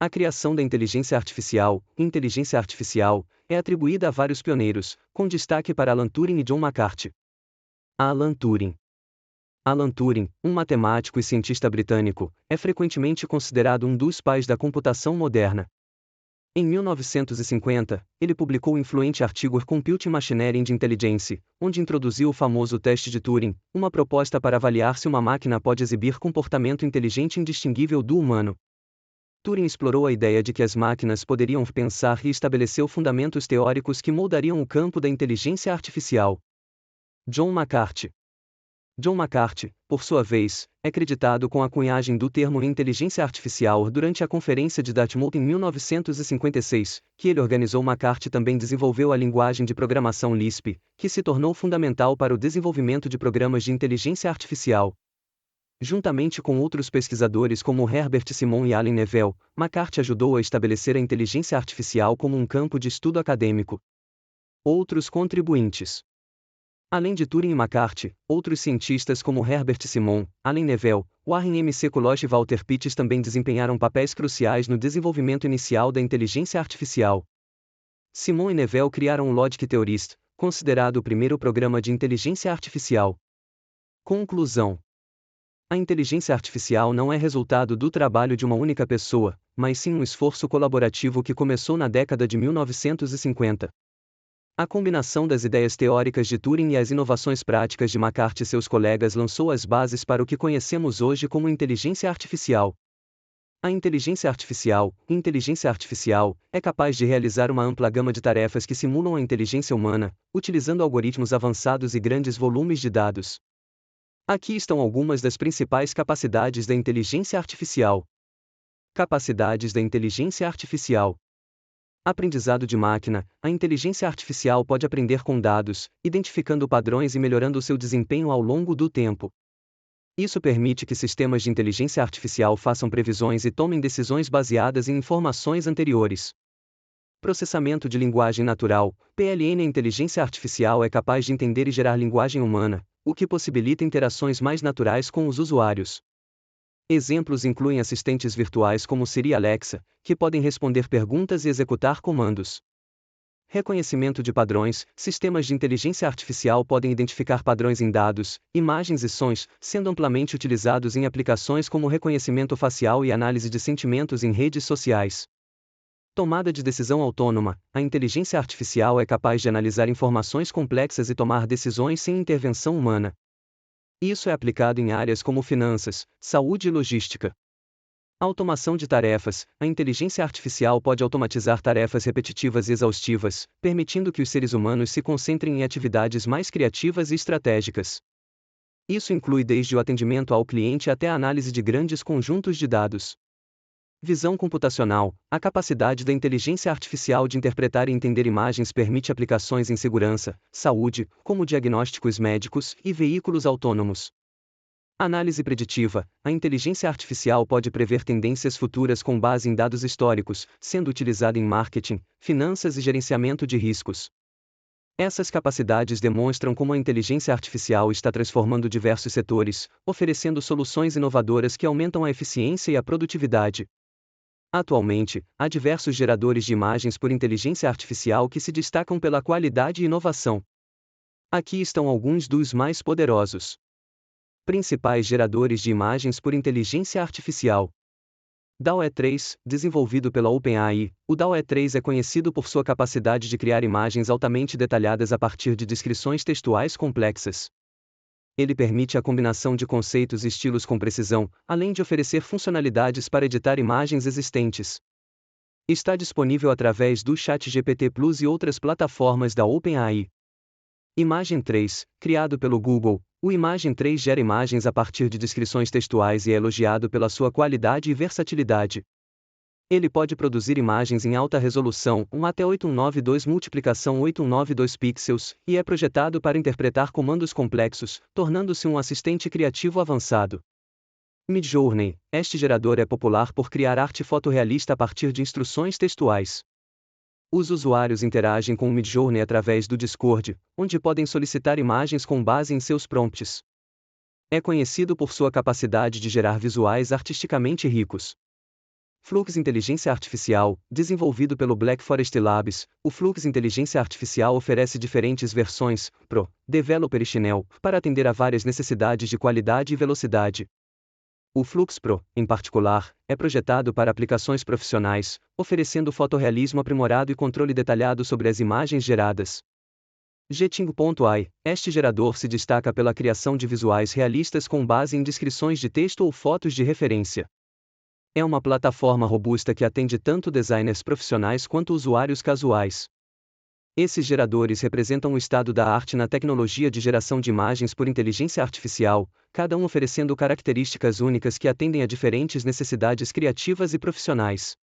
A criação da inteligência artificial, é atribuída a vários pioneiros, com destaque para Alan Turing e John McCarthy. Alan Turing. Alan Turing, um matemático e cientista britânico, é frequentemente considerado um dos pais da computação moderna. Em 1950, ele publicou o influente artigo Computing Machinery and Intelligence, onde introduziu o famoso teste de Turing, uma proposta para avaliar se uma máquina pode exibir comportamento inteligente indistinguível do humano. Turing explorou a ideia de que as máquinas poderiam pensar e estabeleceu fundamentos teóricos que moldariam o campo da inteligência artificial. John McCarthy. John McCarthy, por sua vez, é creditado com a cunhagem do termo inteligência artificial durante a Conferência de Dartmouth em 1956, que ele organizou. McCarthy também desenvolveu a linguagem de programação Lisp, que se tornou fundamental para o desenvolvimento de programas de inteligência artificial. Juntamente com outros pesquisadores como Herbert Simon e Allen Neville, McCarthy ajudou a estabelecer a inteligência artificial como um campo de estudo acadêmico. Outros contribuintes. Além de Turing e McCarthy, outros cientistas como Herbert Simon, Allen Neville, Warren M. Sekulow e Walter Pitts também desempenharam papéis cruciais no desenvolvimento inicial da inteligência artificial. Simon e Neville criaram o Logic Theorist, considerado o primeiro programa de inteligência artificial. Conclusão: a inteligência artificial não é resultado do trabalho de uma única pessoa, mas sim um esforço colaborativo que começou na década de 1950. A combinação das ideias teóricas de Turing e as inovações práticas de McCarthy e seus colegas lançou as bases para o que conhecemos hoje como inteligência artificial. A inteligência artificial, é capaz de realizar uma ampla gama de tarefas que simulam a inteligência humana, utilizando algoritmos avançados e grandes volumes de dados. Aqui estão algumas das principais capacidades da inteligência artificial. Capacidades da inteligência artificial. Aprendizado de máquina. A inteligência artificial pode aprender com dados, identificando padrões e melhorando seu desempenho ao longo do tempo. Isso permite que sistemas de inteligência artificial façam previsões e tomem decisões baseadas em informações anteriores. Processamento de linguagem natural. PLN. A inteligência artificial é capaz de entender e gerar linguagem humana, o que possibilita interações mais naturais com os usuários. Exemplos incluem assistentes virtuais como Siri e Alexa, que podem responder perguntas e executar comandos. Reconhecimento de padrões. Sistemas de inteligência artificial podem identificar padrões em dados, imagens e sons, sendo amplamente utilizados em aplicações como reconhecimento facial e análise de sentimentos em redes sociais. Tomada de decisão autônoma. A inteligência artificial é capaz de analisar informações complexas e tomar decisões sem intervenção humana. Isso é aplicado em áreas como finanças, saúde e logística. Automação de tarefas. A inteligência artificial pode automatizar tarefas repetitivas e exaustivas, permitindo que os seres humanos se concentrem em atividades mais criativas e estratégicas. Isso inclui desde o atendimento ao cliente até a análise de grandes conjuntos de dados. Visão computacional. A capacidade da inteligência artificial de interpretar e entender imagens permite aplicações em segurança, saúde, como diagnósticos médicos e veículos autônomos. Análise preditiva. A inteligência artificial pode prever tendências futuras com base em dados históricos, sendo utilizada em marketing, finanças e gerenciamento de riscos. Essas capacidades demonstram como a inteligência artificial está transformando diversos setores, oferecendo soluções inovadoras que aumentam a eficiência e a produtividade. Atualmente, há diversos geradores de imagens por inteligência artificial que se destacam pela qualidade e inovação. Aqui estão alguns dos mais poderosos. Principais geradores de imagens por inteligência artificial. DALL-E 3, desenvolvido pela OpenAI, o DALL-E 3 é conhecido por sua capacidade de criar imagens altamente detalhadas a partir de descrições textuais complexas. Ele permite a combinação de conceitos e estilos com precisão, além de oferecer funcionalidades para editar imagens existentes. Está disponível através do ChatGPT Plus e outras plataformas da OpenAI. Imagem 3, criado pelo Google, o Imagem 3 gera imagens a partir de descrições textuais e é elogiado pela sua qualidade e versatilidade. Ele pode produzir imagens em alta resolução, até 8192 multiplicação 8192 pixels, e é projetado para interpretar comandos complexos, tornando-se um assistente criativo avançado. Midjourney. Este gerador é popular por criar arte fotorrealista a partir de instruções textuais. Os usuários interagem com o Midjourney através do Discord, onde podem solicitar imagens com base em seus prompts. É conhecido por sua capacidade de gerar visuais artisticamente ricos. Flux Inteligência Artificial, desenvolvido pelo Black Forest Labs, o Flux Inteligência Artificial oferece diferentes versões, Pro, Developer e Chinel, para atender a várias necessidades de qualidade e velocidade. O Flux Pro, em particular, é projetado para aplicações profissionais, oferecendo fotorrealismo aprimorado e controle detalhado sobre as imagens geradas. Geting.ai, este gerador se destaca pela criação de visuais realistas com base em descrições de texto ou fotos de referência. É uma plataforma robusta que atende tanto designers profissionais quanto usuários casuais. Esses geradores representam o estado da arte na tecnologia de geração de imagens por inteligência artificial, cada um oferecendo características únicas que atendem a diferentes necessidades criativas e profissionais.